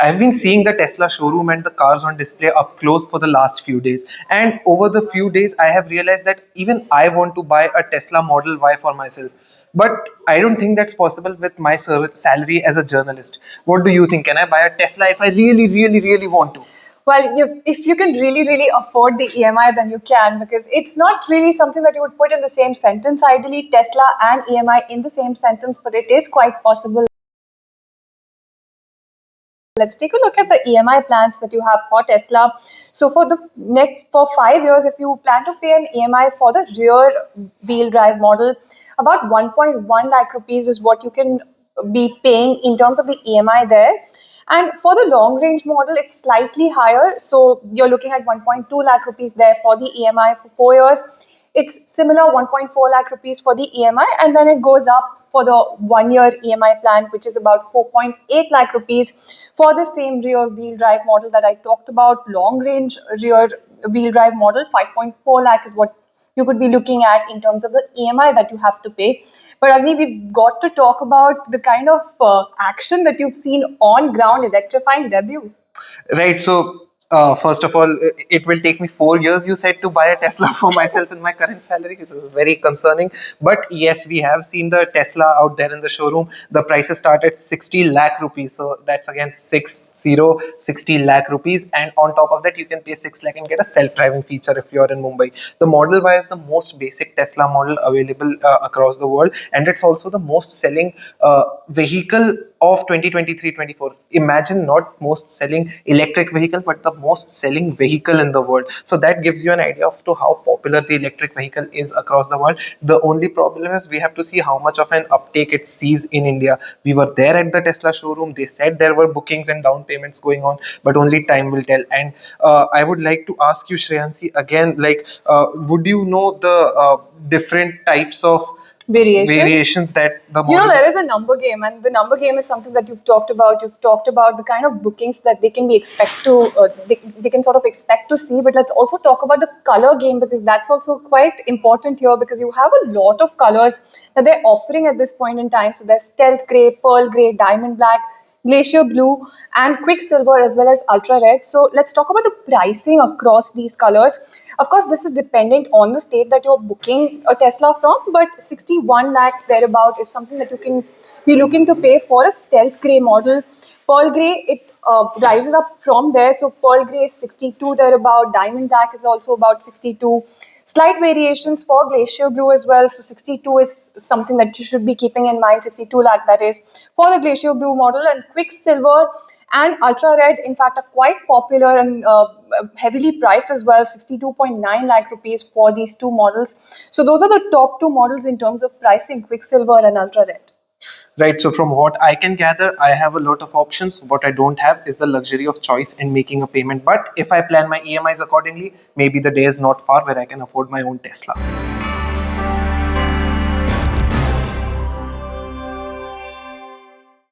I've been seeing the Tesla showroom and the cars on display up close for the last few days. And over the few days, I have realized that even I want to buy a Tesla Model Y for myself. But I don't think that's possible with my salary as a journalist. What do you think? Can I buy a Tesla if I really want to? Well, if you can really afford the EMI, then you can, because it's not really something that you would put in the same sentence. Ideally, Tesla and EMI in the same sentence, but it is quite possible. Let's take a look at the EMI plans that you have for Tesla. So for 5 years, if you plan to pay an EMI for the rear wheel drive model, about 1.1 lakh rupees is what you can be paying in terms of the EMI there. And for the long range model, it's slightly higher. So you're looking at 1.2 lakh rupees there for the EMI for 4 years. It's similar, 1.4 lakh rupees for the EMI, and then it goes up for the 1 year EMI plan, which is about 4.8 lakh rupees for the same rear wheel drive model that I talked about. Long range rear wheel drive model, 5.4 lakh is what you could be looking at in terms of the EMI that you have to pay. But Agni, we've got to talk about the kind of action that you've seen on ground electrifying debut. Right. So, first of all, it will take me 4 years, you said, to buy a Tesla for myself in my current salary. This is very concerning. But yes, we have seen the Tesla out there in the showroom. The prices start at 60 lakh rupees. So that's again 60 lakh rupees. And on top of that, you can pay 6 lakh and get a self-driving feature if you're in Mumbai. The Model Y is the most basic Tesla model available across the world. And it's also the most selling vehicle of 2023-24. Imagine not most selling electric vehicle, but the most selling vehicle in the world. So that gives you an idea of to how popular the electric vehicle is across the world. The only problem is we have to see how much of an uptake it sees in India. We were there at the Tesla showroom. They said there were bookings and down payments going on, but only time will tell. And I would like to ask you, Shreyansi, again, like, would you know the different types of variations that the model... there is a number game, and the number game is something that you've talked about. You've talked about the kind of bookings that they can be they can sort of expect to see. But let's also talk about the color game, because that's also quite important here, because you have a lot of colors that they're offering at this point in time. So there's stealth gray, pearl gray, diamond black, glacier blue, and quicksilver, as well as ultra red. So let's talk about the pricing across these colors. Of course, this is dependent on the state that you're booking a Tesla from, but 61 lakh thereabout is something that you can be looking to pay for a stealth gray model. Pearl gray, it rises up from there. So pearl gray is 62 thereabout. Diamond black is also about 62. Slight variations for glacier blue as well. So 62 is something that you should be keeping in mind. 62 lakh, that is for the glacier blue model. And quicksilver and ultra red, in fact, are quite popular and heavily priced as well. 62.9 lakh rupees for these two models. So those are the top two models in terms of pricing, quicksilver and ultra red. Right. So from what I can gather, I have a lot of options. What I don't have is the luxury of choice in making a payment. But if I plan my EMIs accordingly, maybe the day is not far where I can afford my own Tesla.